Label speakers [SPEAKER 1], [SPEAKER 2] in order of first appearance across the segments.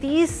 [SPEAKER 1] 30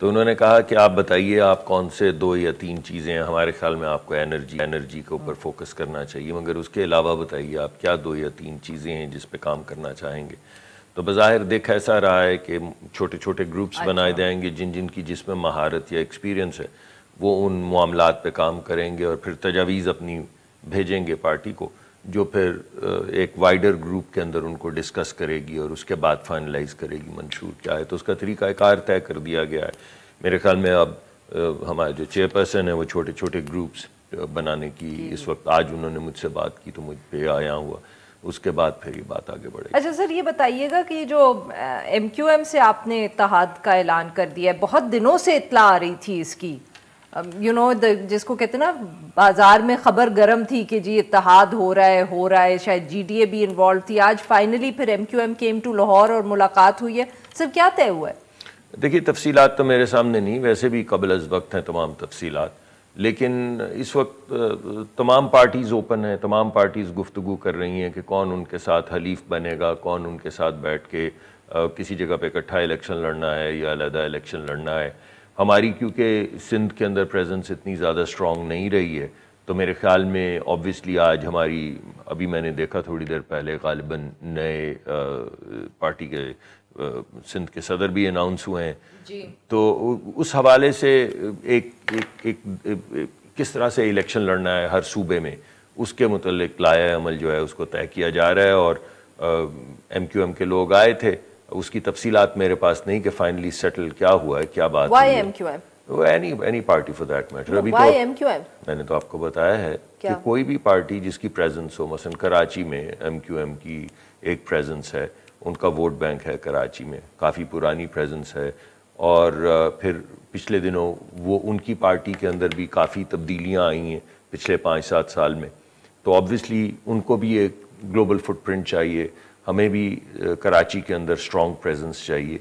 [SPEAKER 2] تو انہوں نے کہا کہ آپ بتائیے آپ کون سے 2 یا 3 چیزیں ہیں، ہمارے خیال میں آپ کو انرجی کے اوپر فوکس کرنا چاہیے، مگر اس کے علاوہ بتائیے آپ کیا 2 یا 3 چیزیں ہیں جس پہ کام کرنا چاہیں گے۔ تو بظاہر دیکھ ایسا رہا ہے کہ چھوٹے چھوٹے گروپس بنائے جائیں گے جن کی جس میں مہارت یا ایکسپیرینس ہے، وہ ان معاملات پہ کام کریں گے اور پھر تجاویز اپنی بھیجیں گے پارٹی کو، جو پھر ایک وائڈر گروپ کے اندر ان کو ڈسکس کرے گی اور اس کے بعد فائنلائز کرے گی منشور کیا ہے۔ تو اس کا طریقہ کار طے کر دیا گیا ہے۔ میرے خیال میں اب ہمارے جو چیئر پرسن ہیں وہ چھوٹے چھوٹے گروپس بنانے کی اس وقت، آج انہوں نے مجھ سے بات کی تو مجھ پہ آیا ہوا، اس کے بعد پھر یہ بات آگے بڑھے گی۔
[SPEAKER 1] اچھا سر، یہ بتائیے گا کہ جو ایم کیو ایم سے آپ نے اتحاد کا اعلان کر دیا ہے، بہت دنوں سے اطلاع آ رہی تھی اس کی، جس کو کہتے ہیں نا بازار میں خبر گرم تھی کہ جی اتحاد ہو رہا ہے، شاید جی ڈی اے بھی انوالو تھی، آج فائنلی پھر M Q M came to Lahore اور ملاقات ہوئی ہے، سر کیا طے ہوا ہے؟
[SPEAKER 2] دیکھیے تفصیلات تو میرے سامنے نہیں، ویسے بھی قبل از وقت ہیں تمام تفصیلات، لیکن اس وقت تمام پارٹیز اوپن ہیں، تمام پارٹیز گفتگو کر رہی ہیں کہ کون ان کے ساتھ حلیف بنے گا، کون ان کے ساتھ بیٹھ کے کسی جگہ پہ اکٹھا الیکشن لڑنا ہے یا علیحدہ الیکشن لڑنا ہے۔ ہماری کیونکہ سندھ کے اندر پریزنس اتنی زیادہ اسٹرانگ نہیں رہی ہے، تو میرے خیال میں آبویسلی آج ہماری، ابھی میں نے دیکھا تھوڑی دیر پہلے غالباً نئے پارٹی کے سندھ کے صدر بھی اناؤنس ہوئے ہیں،
[SPEAKER 1] جی،
[SPEAKER 2] تو اس حوالے سے ایک کس طرح سے الیکشن لڑنا ہے ہر صوبے میں، اس کے متعلق لائحہ عمل جو ہے اس کو طے کیا جا رہا ہے، اور ایم کیو ایم کے لوگ آئے تھے، اس کی تفصیلات میرے پاس نہیں کہ فائنلی سیٹل کیا ہوا ہے، کیا بات
[SPEAKER 1] why M Q M?
[SPEAKER 2] Any party for that matter. ابھی
[SPEAKER 1] وائی ایم کیو ایم؟
[SPEAKER 2] میں نے تو آپ کو بتایا ہے کہ کوئی بھی پارٹی جس کی پریزنس ہو، مثلا کراچی میں ایم کیو ایم کی ایک پریزنس ہے، ان کا ووٹ بینک ہے کراچی میں، کافی پرانی پریزنس ہے، اور پھر پچھلے دنوں وہ ان کی پارٹی کے اندر بھی کافی تبدیلیاں آئی ہیں پچھلے 5-7 سال میں، تو آبویسلی ان کو بھی ایک گلوبل فٹ پرنٹ چاہیے، ہمیں بھی کراچی کے اندر اسٹرانگ پریزنس چاہیے،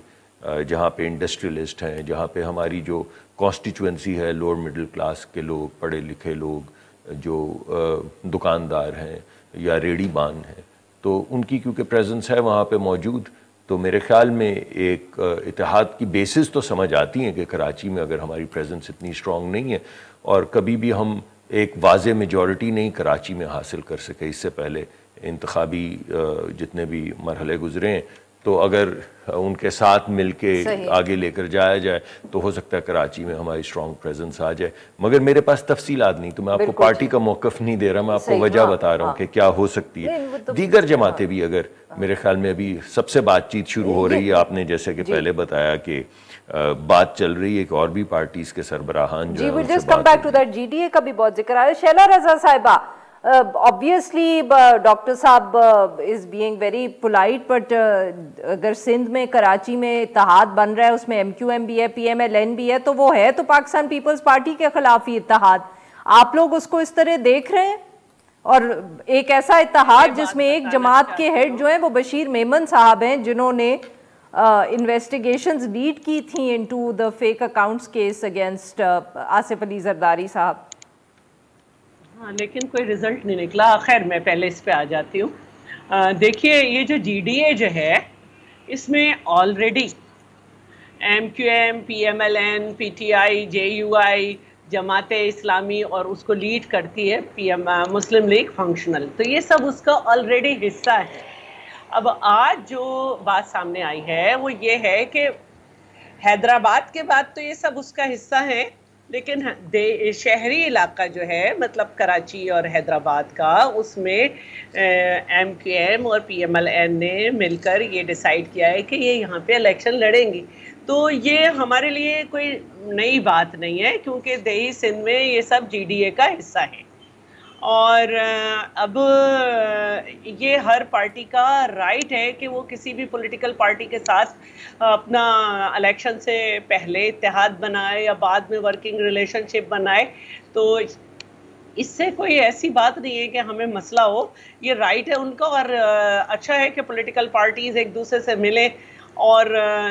[SPEAKER 2] جہاں پہ انڈسٹریلسٹ ہیں، جہاں پہ ہماری جو کانسٹیچوئنسی ہے لوور مڈل کلاس کے لوگ، پڑھے لکھے لوگ جو دکاندار ہیں یا ریڑھی بان ہیں، تو ان کی کیونکہ پریزنس ہے وہاں پہ موجود، تو میرے خیال میں ایک اتحاد کی بیسز تو سمجھ آتی ہیں کہ کراچی میں اگر ہماری پریزنس اتنی اسٹرانگ نہیں ہے، اور کبھی بھی ہم ایک واضح میجورٹی نہیں کراچی میں حاصل کر سکے اس سے پہلے انتخابی جتنے بھی مرحلے گزرے ہیں، تو اگر ان کے ساتھ مل کے آگے لے کر جایا جائے تو ہو سکتا ہے کراچی میں ہماری اسٹرانگ پریزنس آ جائے، مگر میرے پاس تفصیلات نہیں، تو میں آپ کو پارٹی کا موقف نہیں دے رہا، میں آپ کو وجہ بتا رہا ہوں کہ کیا ہو سکتی ہے۔ دیگر جماعتیں بھی اگر، میرے خیال میں ابھی سب سے بات چیت شروع ہو رہی ہے، آپ نے جیسے کہ پہلے بتایا کہ بات چل رہی ہے کہ اور بھی پارٹیز کے سربراہان جو ہیں،
[SPEAKER 1] just come back to that, G D A کا بھی بہت ذکر آ رہا ہے۔ شیلا رضا صاحبہ، obviously ڈاکٹر صاحب is being very polite, but اگر سندھ میں کراچی میں اتحاد بن رہا ہے، اس میں ایم کیو ایم بھی ہے، پی ایم ایل این بھی ہے، تو وہ ہے تو پاکستان پیپلز پارٹی کے خلاف ہی اتحاد، آپ لوگ اس کو اس طرح دیکھ رہے ہیں؟ اور ایک ایسا اتحاد جس میں ایک جماعت کے ہیڈ جو ہیں وہ بشیر میمن صاحب ہیں، جنہوں نے انویسٹیگیشنز لیڈ کی تھیں into the fake accounts case against Asif Ali Zardari صاحب۔
[SPEAKER 3] ہاں، لیکن کوئی رزلٹ نہیں نکلا۔ خیر میں پہلے اس پہ آ جاتی ہوں۔ دیکھیے یہ جو جی ڈی اے جو ہے، اس میں already M Q M, P M L N, P T I, J U I, Jamaat Islami, اور اس کو لیڈ کرتی ہے مسلم لیگ فنکشنل، تو یہ سب اس کا آلریڈی حصہ ہے۔ اب آج جو بات سامنے آئی ہے وہ یہ ہے کہ حیدرآباد کے بعد تو یہ سب اس کا حصہ ہے، لیکن شہری علاقہ جو ہے، مطلب کراچی اور حیدرآباد کا، اس میں ایم کیو ایم اور پی ایم ایل این نے مل کر یہ ڈیسائیڈ کیا ہے کہ یہ یہاں پہ الیکشن لڑیں گی۔ تو یہ ہمارے لیے کوئی نئی بات نہیں ہے، کیونکہ دیہی سندھ میں یہ سب جی ڈی اے کا حصہ ہے، اور اب یہ ہر پارٹی کا رائٹ ہے کہ وہ کسی بھی پولیٹیکل پارٹی کے ساتھ اپنا الیکشن سے پہلے اتحاد بنائے یا بعد میں ورکنگ ریلیشن شپ بنائے، تو اس سے کوئی ایسی بات نہیں ہے کہ ہمیں مسئلہ ہو، یہ رائٹ ہے ان کا، اور اچھا ہے کہ پولیٹیکل پارٹیز ایک دوسرے سے ملیں اور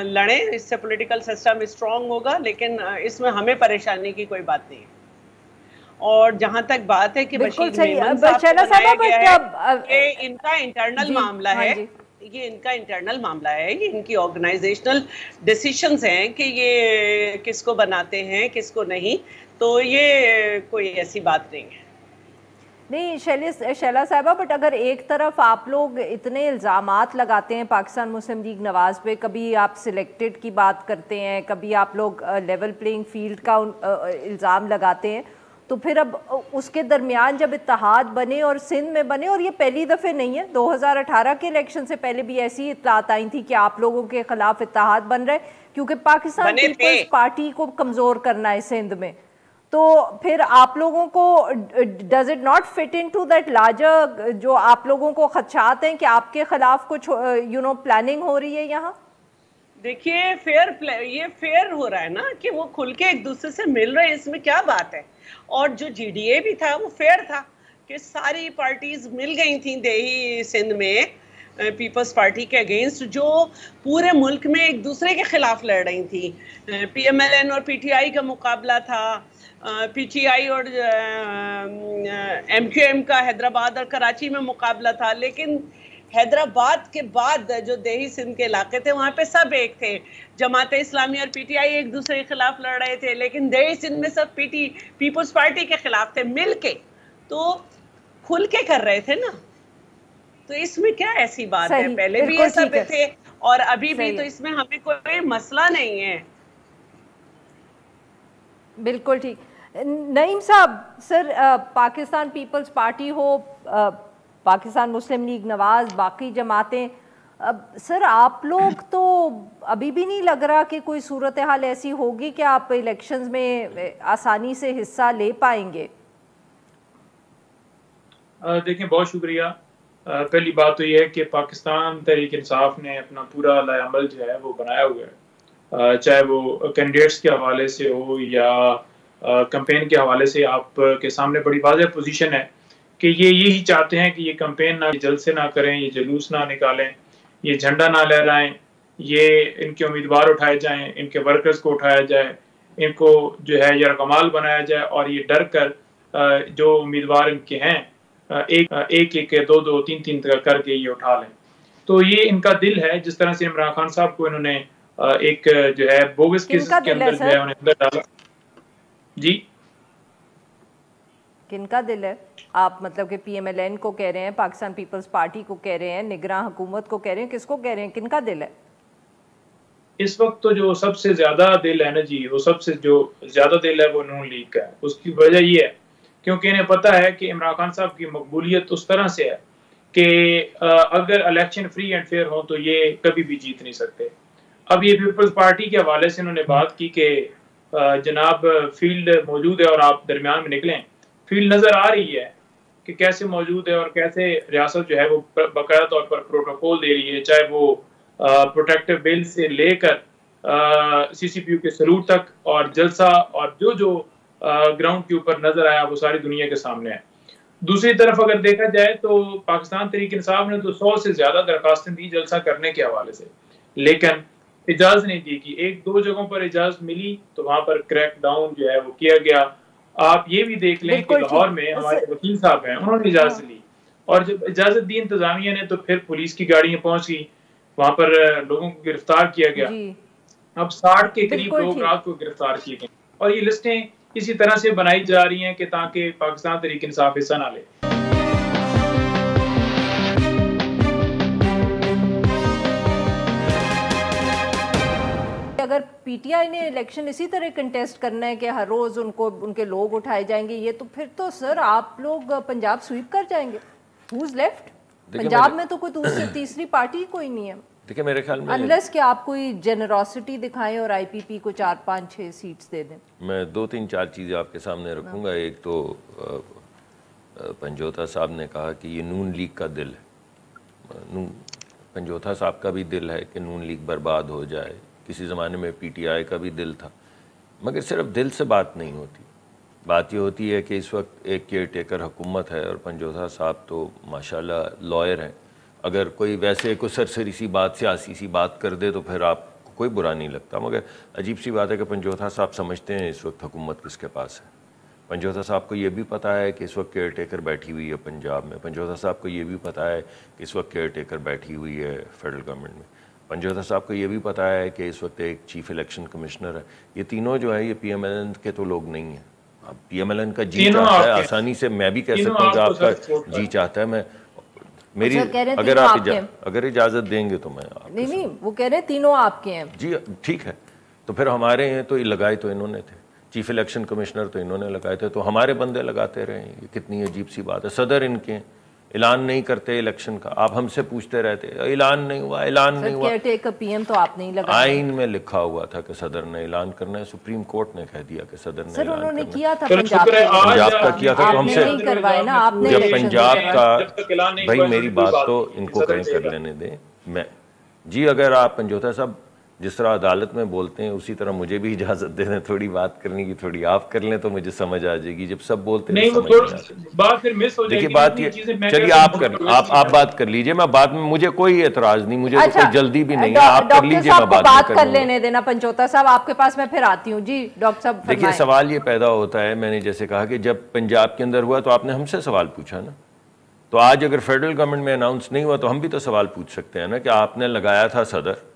[SPEAKER 3] لڑیں، اس سے پولیٹیکل سسٹم اسٹرانگ ہوگا، لیکن اس میں ہمیں پریشانی کی کوئی بات نہیں ہے۔ اور جہاں تک بات ہے کہ بشیر میمن صاحب کو بنایا گیا ہے، یہ ان کا انٹرنل معاملہ ہے، یہ ان کا انٹرنل معاملہ ہے, یہ ان کی آرگنائزیشنل ڈیسیشنز ہیں کہ یہ کس کو بناتے ہیں کس کو نہیں, تو یہ کوئی ایسی بات نہیں ہے.
[SPEAKER 1] نہیں شیلا صاحبہ, بٹ اگر ایک طرف آپ لوگ اتنے الزامات لگاتے ہیں پاکستان مسلم لیگ نواز پہ, کبھی آپ سلیکٹڈ کی بات کرتے ہیں, کبھی آپ لوگ لیول پلینگ فیلڈ کا الزام لگاتے ہیں, تو پھر اب اس کے درمیان جب اتحاد بنے اور سندھ میں بنے, اور یہ پہلی دفعہ نہیں ہے, 2018 کے الیکشن سے پہلے بھی ایسی اطلاعات آئی تھی کہ آپ لوگوں کے خلاف اتحاد بن رہے کیونکہ پاکستان پیپلز پارٹی کو کمزور کرنا ہے سندھ میں, تو پھر آپ لوگوں کو does it not fit in to that larger, جو آپ لوگوں کو خدشات ہیں کہ آپ کے خلاف کچھ پلاننگ ہو رہی ہے یہاں؟
[SPEAKER 3] دیکھیے یہ فیئر ہو رہا ہے نا کہ وہ کھل کے ایک دوسرے سے مل رہے ہیں, اس میں کیا بات ہے. اور جو جی ڈی اے بھی تھا وہ فیئر تھا کہ ساری پارٹیز مل گئی تھیں دیہی سندھ میں پیپلز پارٹی کے اگینسٹ, جو پورے ملک میں ایک دوسرے کے خلاف لڑ رہی تھیں. پی ایم ایل این اور پی ٹی آئی کا مقابلہ تھا, پی ٹی آئی اور ایم کیو ایم کا حیدرآباد اور کراچی میں مقابلہ تھا, لیکن حیدرآباد کے بعد جو دیہی سندھ کے علاقے تھے وہاں پہ سب ایک تھے. جماعت اسلامی اور پی ٹی آئی ایک دوسرے کے خلاف لڑ رہے تھے, لیکن دیہی سندھ میں سب پیپلز پارٹی کے خلاف تھے مل کے, تو کھل کے کر رہے تھے نا. تو اس میں کیا ایسی بات ہے, پہلے بھی یہ سب تھے اور ابھی بھی, تو اس میں ہمیں کوئی مسئلہ نہیں ہے.
[SPEAKER 1] بالکل ٹھیک. نعیم صاحب, سر پاکستان پیپلز پارٹی ہو, پاکستان مسلم لیگ نواز, باقی جماعتیں, سر آپ لوگ تو ابھی بھی نہیں لگ رہا کہ کوئی صورتحال ایسی ہوگی کہ آپ الیکشنز میں آسانی سے حصہ لے پائیں گے؟
[SPEAKER 4] دیکھیں, بہت شکریہ. پہلی بات تو یہ ہے کہ پاکستان تحریک انصاف نے اپنا پورا لائحہ عمل جو ہے وہ بنایا ہوا ہے, چاہے وہ کینڈیڈیٹس کے حوالے سے ہو یا کمپین کے حوالے سے. آپ کے سامنے بڑی واضح پوزیشن ہے کہ یہ یہی چاہتے ہیں کہ یہ کمپین نہ جلسے نہ کریں, یہ جلوس نہ نکالیں, یہ جھنڈا نہ لہرائیں, یہ ان کے امیدوار اٹھائے جائیں, ان کے ورکرز کو اٹھایا جائے, ان کو جو ہے یرغمال بنایا جائے, اور یہ ڈر کر جو امیدوار ان کے ہیں ایک دو تین تین کر کے یہ اٹھا لیں. تو یہ ان کا دل ہے. جس طرح سے عمران خان صاحب کو انہوں نے ایک جو ہے بوگس کیس کے اندر جو ہے انہیں اندر ڈالا. جی
[SPEAKER 1] کن کا دل ہے؟ آپ مطلب کہ پی ایم ایل این کو کہہ رہے ہیں, پاکستان پیپلز پارٹی کو کہہ رہے ہیں, نگراں حکومت کو کہہ رہے ہیں, کس کو کہہ رہے ہیں, کن کا دل ہے
[SPEAKER 4] اس وقت؟ تو جو سب سے زیادہ دل ہے نا جی, وہ سب سے جو زیادہ دل ہے وہ نون لیگ کا ہے. اس کی وجہ یہ ہے کیونکہ انہیں پتا ہے کہ عمران خان صاحب کی مقبولیت اس طرح سے ہے کہ اگر الیکشن فری اینڈ فیئر ہو تو یہ کبھی بھی جیت نہیں سکتے. اب یہ پیپلز پارٹی کے حوالے سے انہوں نے بات کی کہ جناب فیلڈ موجود ہے اور آپ درمیان میں نکلیں. فیلڈ نظر آ رہی ہے کہ کیسے موجود ہے اور کیسے ریاست جو ہے وہ باقاعدہ طور پر پروٹوکول دے رہی ہے, چاہے وہ پروٹیکٹیو بل سے لے کر سی سی پی یو کے سلوٹ تک, اور جلسہ اور جو گراؤنڈ کے اوپر نظر آیا وہ ساری دنیا کے سامنے ہے. دوسری طرف اگر دیکھا جائے تو پاکستان تحریک انصاف نے تو 100 سے زیادہ درخواستیں دی جلسہ کرنے کے حوالے سے, لیکن اجازت نہیں دی کہ ایک دو جگہوں پر اجازت ملی تو وہاں پر کریک ڈاؤن جو ہے وہ کیا گیا. آپ یہ بھی دیکھ لیں کہ لاہور میں ہمارے وکیل صاحب ہیں, انہوں نے اجازت لی, اور جب اجازت دی انتظامیہ نے تو پھر پولیس کی گاڑیاں پہنچ گئی, وہاں پر لوگوں کو گرفتار کیا گیا. اب 60 کے قریب لوگ رات کو گرفتار کیے گئے, اور یہ لسٹیں اسی طرح سے بنائی جا رہی ہیں کہ تاکہ پاکستان تحریک انصاف حصہ نہ لے.
[SPEAKER 1] اگر پی ٹی آئی نے الیکشن اسی طرح کنٹیسٹ کرنا ہے کہ ہر روز ان کے لوگ اٹھائے جائیں گے, یہ تو پھر تو سر آپ لوگ پنجاب سویپ کر جائیں گے. Whose left? پنجاب میں تو کوئی تیسری پارٹی کوئی نہیں ہے.
[SPEAKER 2] دیکھیں میرے خیال میں
[SPEAKER 1] انلیس کہ آپ کوئی جنراسٹی دکھائیں اور آئی پی پی کو 4 5 6 سیٹس دے دیں. میں
[SPEAKER 2] 2 3 4 چیزیں آپ کے سامنے رکھوں گا. ایک تو پنجوتا صاحب نے کہا کہ یہ نون لیگ کا دل ہے. پنجوتا صاحب کا بھی دل ہے کہ نون لیگ برباد ہو جائے. کسی زمانے میں پی ٹی آئی کا بھی دل تھا, مگر صرف دل سے بات نہیں ہوتی. بات یہ ہوتی ہے کہ اس وقت ایک کیئر ٹیکر حکومت ہے, اور پنجوتا صاحب تو ماشاءاللہ لائر ہیں. اگر کوئی ویسے کوئی سرسری سی بات, سیاسی سی بات کر دے تو پھر آپ کو کوئی برا نہیں لگتا, مگر عجیب سی بات ہے کہ پنجوتا صاحب سمجھتے ہیں اس وقت حکومت کس کے پاس ہے. پنجوتا صاحب کو یہ بھی پتہ ہے کہ اس وقت کیئر ٹیکر بیٹھی ہوئی ہے پنجاب میں. پنجوتا صاحب کو یہ بھی پتہ ہے کہ اس وقت کیئر ٹیکر بیٹھی ہوئی ہے فیڈرل گورنمنٹ میں. پنجوتا صاحب کو یہ بھی پتہ ہے کہ اس وقت ایک چیف الیکشن کمیشنر ہے. یہ تینوں جو ہیں یہ پی ایم ایل این کے تو لوگ نہیں ہیں. اب پی ایم ایل این کا جی چاہتا ہے آسانی سے میں بھی کہہ سکتا ہوں کہ آپ کا جی چاہتا ہے. میں میری اگر اجازت دیں گے تو میں
[SPEAKER 1] نہیں وہ کہہ رہے تینوں آپ کے ہیں.
[SPEAKER 2] جی ٹھیک ہے, تو پھر ہمارے ہیں تو لگائے تو انہوں نے تھے, چیف الیکشن کمشنر تو انہوں نے لگائے تھے, تو ہمارے بندے لگاتے رہے ہیں. یہ کتنی عجیب سی بات ہے. صدر ان کے اعلان نہیں کرتے الیکشن کا, آپ ہم سے پوچھتے رہتے اعلان نہیں ہوا, اعلان نہیں ہوا.
[SPEAKER 1] پی ایم تو آپ نہیں لگا,
[SPEAKER 2] آئین میں لکھا ہوا تھا کہ صدر نے اعلان کرنا ہے, سپریم کورٹ نے کہہ دیا کہ صدر نے
[SPEAKER 1] سر انہوں نے
[SPEAKER 2] اعلان
[SPEAKER 1] کیا تھا
[SPEAKER 2] پنجاب کا کیا تھا. تو ہم سے
[SPEAKER 1] کروایا نا آپ نے
[SPEAKER 2] جب پنجاب کا, بھائی میری بات تو ان کو کہیں کر لینے دیں. میں جی اگر آپ پنجوتا صاحب جس طرح عدالت میں بولتے ہیں اسی طرح مجھے بھی اجازت دے دیں تھوڑی بات کرنے کی, تھوڑی آپ کر لیں تو مجھے سمجھ آ جائے گی. جب سب بولتے ہیں دیکھیے بات یہ, چلیے آپ بات کر لیجئے, میں بعد میں, مجھے کوئی اعتراض نہیں, مجھے تو کوئی جلدی بھی نہیں ہے, آپ کر لیجئے, میں
[SPEAKER 1] بات کر لینے دینا. پنجوتا صاحب آپ کے پاس میں پھر آتی ہوں. جی ڈاکٹر صاحب
[SPEAKER 2] دیکھیے سوال یہ پیدا ہوتا ہے, میں نے جیسے کہا کہ جب پنجاب کے اندر ہوا تو آپ نے ہم سے سوال پوچھا نا, تو آج اگر فیڈرل گورنمنٹ میں اناؤنس نہیں ہوا تو ہم بھی تو سوال پوچھ سکتے ہیں نا کہ آپ نے لگایا تھا صدر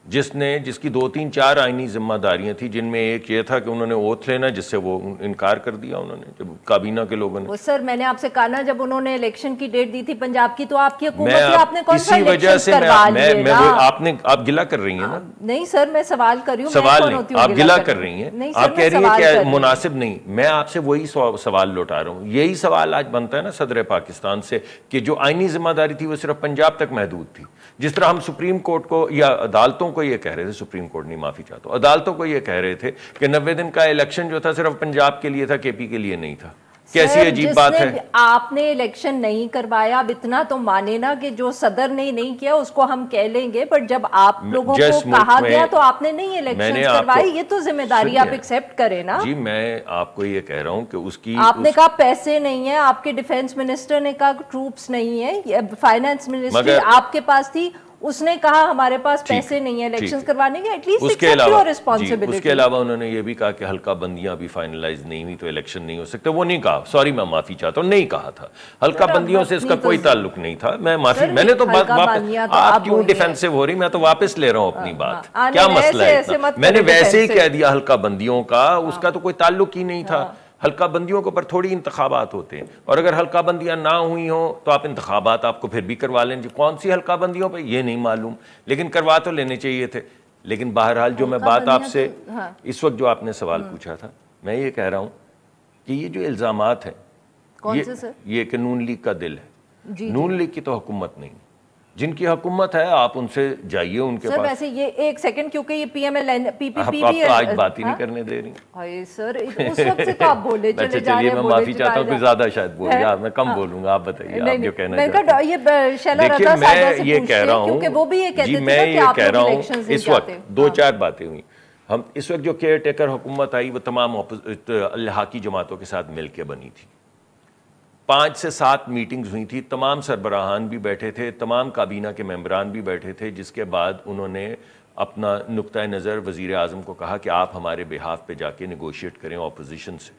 [SPEAKER 2] جس کی 2-3-4 آئینی ذمہ داریاں تھیں, جن میں ایک یہ تھا کہ انہوں نے اوتھ لینا, جس سے وہ انکار کر دیا انہوں نے جب کابینہ کے لوگوں نے.
[SPEAKER 1] سر میں نے آپ سے کہا نا جب انہوں نے الیکشن کی ڈیٹ دی تھی پنجاب کی, تو آپ کی حکومت تھی, آپ نے کون سا الیکشن کروا لیے نا.
[SPEAKER 2] آپ گلہ کر رہی ہیں نا. نہیں
[SPEAKER 1] سر میں سوال کر رہی ہوں.
[SPEAKER 2] سوال نہیں, آپ گلہ کر رہی ہیں, آپ کہہ رہی ہیں کہ مناسب نہیں. میں آپ سے وہی سوال لوٹا رہا ہوں. یہی سوال آج بنتا ہے نا صدر پاکستان سے کہ جو آئینی ذمہ داری تھی وہ صرف پنجاب تک محدود تھی. جس طرح ہم سپریم کورٹ کو یا عدالتوں کو یہ کہہ رہے تھے, سپریم کورٹ نہیں معافی چاہتا ہوں, عدالتوں کو یہ کہہ رہے تھے کہ 90 دن کا الیکشن جو تھا صرف پنجاب کے لیے تھا, کے پی کے لیے نہیں تھا. کیسی عجیب بات ہے.
[SPEAKER 1] آپ نے الیکشن نہیں کروایا, اب اتنا تو مانے نا کہ جو صدر نے نہیں کیا اس کو ہم کہہ لیں گے, بٹ جب آپ لوگوں کو کہا گیا تو آپ نے نہیں الیکشن کروائی, یہ تو ذمہ داری آپ ایکسیپٹ کریں نا.
[SPEAKER 2] جی میں آپ کو یہ کہہ رہا ہوں کہ اس کی
[SPEAKER 1] آپ نے کہا پیسے نہیں ہیں, آپ کے ڈیفینس منسٹر نے کہا ٹروپس نہیں ہیں, فائنانس منسٹری آپ کے پاس تھی, اس نے کہا ہمارے پاس پیسے نہیں ہیں الیکشنز کروانے کے, at least accept your responsibility.
[SPEAKER 2] اس کے علاوہ انہوں نے یہ بھی کہا کہ حلقہ بندیاں بھی فائنلائز نہیں ہوئی تو الیکشن نہیں ہو سکتے. وہ نہیں کہا, سوری میں معافی چاہتا ہوں, نہیں کہا تھا. حلقہ بندیوں سے اس کا کوئی تعلق نہیں تھا. میں معافی, میں نے تو آپ کیوں ڈیفینسو ہو رہی, میں تو واپس لے رہا ہوں اپنی بات. کیا مسئلہ ہے, میں نے ویسے ہی کہہ دیا حلقہ بندیوں کا, اس کا تو کوئی تعلق ہی نہیں تھا. حلقہ بندیوں کے اوپر تھوڑی انتخابات ہوتے ہیں, اور اگر حلقہ بندیاں نہ ہوئی ہوں تو آپ انتخابات آپ کو پھر بھی کروا لیں. جی کون سی حلقہ بندیوں پہ یہ نہیں معلوم, لیکن کروا تو لینے چاہیے تھے. لیکن بہرحال جو میں بات آپ سے اس وقت جو آپ نے سوال پوچھا تھا, میں یہ کہہ رہا ہوں کہ یہ جو الزامات ہیں یہ کہ نون لیگ کا دل ہے. نون لیگ کی تو حکومت نہیں, جن کی حکومت ہے آپ ان سے جائیے ان کے پاس.
[SPEAKER 1] سر ویسے یہ ایک سیکنڈ, کیونکہ یہ P M L N P P P بھی
[SPEAKER 2] آج بات ہی نہیں کرنے دے رہی.
[SPEAKER 1] ہائے سر اس وقت سے تو آپ بولے چلے جا رہے ہیں.
[SPEAKER 2] میں معافی چاہتا ہوں کہ زیادہ شاید بول گیا, میں کم بولوں گا, آپ بتائیے آپ جو کہنا چاہتے ہیں.
[SPEAKER 1] دیکھیے
[SPEAKER 2] میں یہ کہہ رہا ہوں,
[SPEAKER 1] کیونکہ وہ بھی یہ کہتے
[SPEAKER 2] جی میں یہ کہہ رہا ہوں, اس وقت 2-4 باتیں ہوئی. ہم اس وقت جو کیئر ٹیکر حکومت آئی وہ تمام الحاقی جماعتوں کے ساتھ مل کے بنی تھی. 5 سے 7 میٹنگز ہوئی تھی, تمام سربراہان بھی بیٹھے تھے, تمام کابینہ کے ممبران بھی بیٹھے تھے, جس کے بعد انہوں نے اپنا نقطہ نظر وزیر اعظم کو کہا کہ آپ ہمارے بہاف پہ جا کے نیگوشیٹ کریں اپوزیشن سے,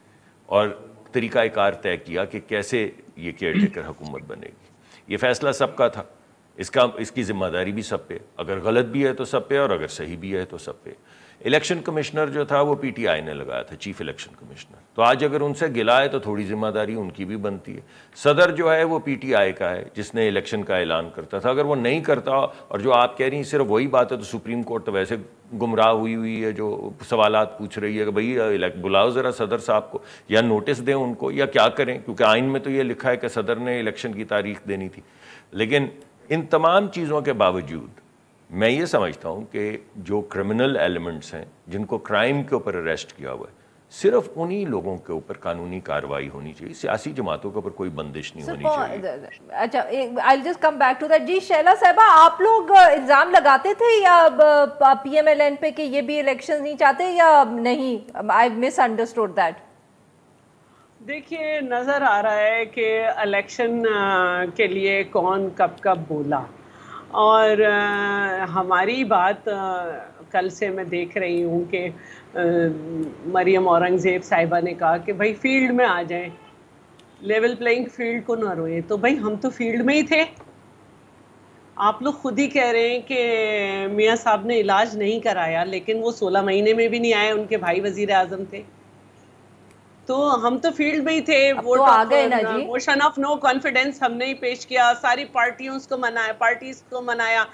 [SPEAKER 2] اور طریقہ کار طے کیا کہ کیسے یہ کیئر ٹیکر حکومت بنے گی. یہ فیصلہ سب کا تھا, اس کی ذمہ داری بھی سب پہ, اگر غلط بھی ہے تو سب پہ, اور اگر صحیح بھی ہے تو سب پہ. الیکشن کمشنر جو تھا وہ پی ٹی آئی نے لگایا تھا, چیف الیکشن کمشنر. تو آج اگر ان سے گلا ہے تو تھوڑی ذمہ داری ان کی بھی بنتی ہے. صدر جو ہے وہ پی ٹی آئی کا ہے, جس نے الیکشن کا اعلان کرتا تھا. اگر وہ نہیں کرتا, اور جو آپ کہہ رہی ہیں صرف وہی بات ہے, تو سپریم کورٹ تو ویسے گمراہ ہوئی ہے, جو سوالات پوچھ رہی ہے کہ بھئی بلاؤ ذرا صدر صاحب کو, یا نوٹس دیں ان کو, یا کیا کریں, کیونکہ آئین میں تو یہ لکھا ہے کہ صدر نے الیکشن کی تاریخ دینی تھی. لیکن ان تمام چیزوں کے باوجود میں یہ سمجھتا ہوں کہ جو کرمنل ایلیمنٹس ہیں, جن کو کرائم کے اوپر اریسٹ کیا ہوا ہے, صرف انہی لوگوں کے اوپر قانونی کارروائی ہونی چاہیے, سیاسی جماعتوں کے اوپر کوئی بندش نہیں ہونی چاہیے.
[SPEAKER 1] اچھا I'll just come back to that. جی شیلا صاحبہ, آپ لوگ الزام لگاتے تھے یا پی ایم ایل این پہ کہ یہ بھی الیکشن نہیں چاہتے یا نہیں؟ I misunderstood that.
[SPEAKER 3] دیکھیے نظر آ رہا ہے کہ الیکشن کے لیے کون کب کب بولا, اور ہماری بات کل سے میں دیکھ رہی ہوں کہ مریم اورنگزیب صاحبہ نے کہا کہ بھائی فیلڈ میں آ جائیں, لیول پلینگ فیلڈ کو نہ روئیں. تو بھائی ہم تو فیلڈ میں ہی تھے. آپ لوگ خود ہی کہہ رہے ہیں کہ میاں صاحب نے علاج نہیں کرایا, لیکن وہ 16 مہینے میں بھی نہیں آئے, ان کے بھائی وزیر اعظم تھے. تو ہم تو فیلڈ میں ہی تھے. موشن آف نو کانفیڈینس ہم نے ہی پیش کیا, ساری پارٹیز کو منایا,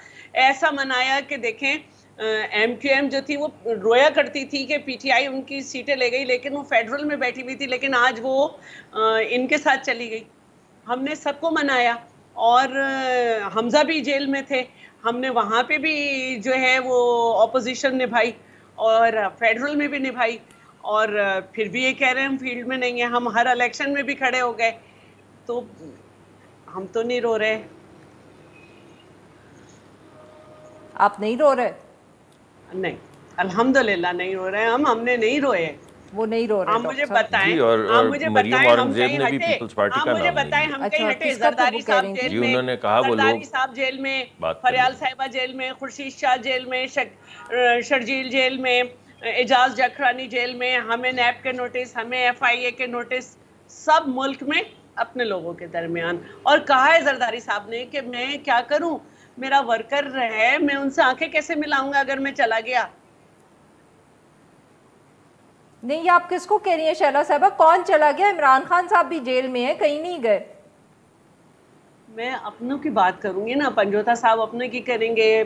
[SPEAKER 3] ایسا منایا کہ دیکھیں ایم کیو ایم جو تھی وہ رویا کرتی تھی کہ پی ٹی آئی ان کی سیٹیں لے گئی, لیکن وہ فیڈرل میں بیٹھی ہوئی تھی, لیکن آج وہ ان کے ساتھ چلی گئی. ہم نے سب کو منایا, اور حمزہ بھی جیل میں تھے, ہم نے وہاں پہ بھی جو ہے وہ اپوزیشن نبھائی اور فیڈرل میں بھی نبھائی, اور پھر بھی یہ کہہ رہے ہیں ہم فیلڈ میں نہیں ہیں. ہم ہر الیکشن میں بھی کھڑے ہو گئے, تو ہم تو نہیں رو رہے.
[SPEAKER 1] آپ نہیں رو رہے؟
[SPEAKER 3] نہیں, الحمدللہ نہیں رو رہے ہم نے نہیں روئے.
[SPEAKER 1] وہ نہیں رو رہے.
[SPEAKER 3] آپ مجھے بتائیں, آپ مجھے بتائیں ہم کہیں ہٹے, آپ مجھے بتائیں ہم کہیں ہٹے. زرداری صاحب جیل میں, زرداری صاحب جیل میں, فریال صاحبہ جیل میں, خورشید شاہ جیل میں, شرجیل جیل میں, اعجاز جکھرانی جیل میں, ہمیں نیب کے نوٹس, ہمیں ایف آئی اے کے نوٹس, سب ملک میں اپنے لوگوں کے درمیان. اور کہا ہے زرداری صاحب نے کہ میں کیا کروں, میرا ورکر ہے, میں ان سے آنکھیں کیسے ملاؤں گا اگر میں چلا گیا.
[SPEAKER 1] نہیں, یہ آپ کس کو کہہ رہی ہیں شیلا صاحبہ؟ کون چلا گیا؟ عمران خان صاحب بھی جیل میں ہیں, کہیں نہیں گئے.
[SPEAKER 3] میں اپنوں کی بات کروں گی نا, پنجوتا صاحب اپنے کی کریں گے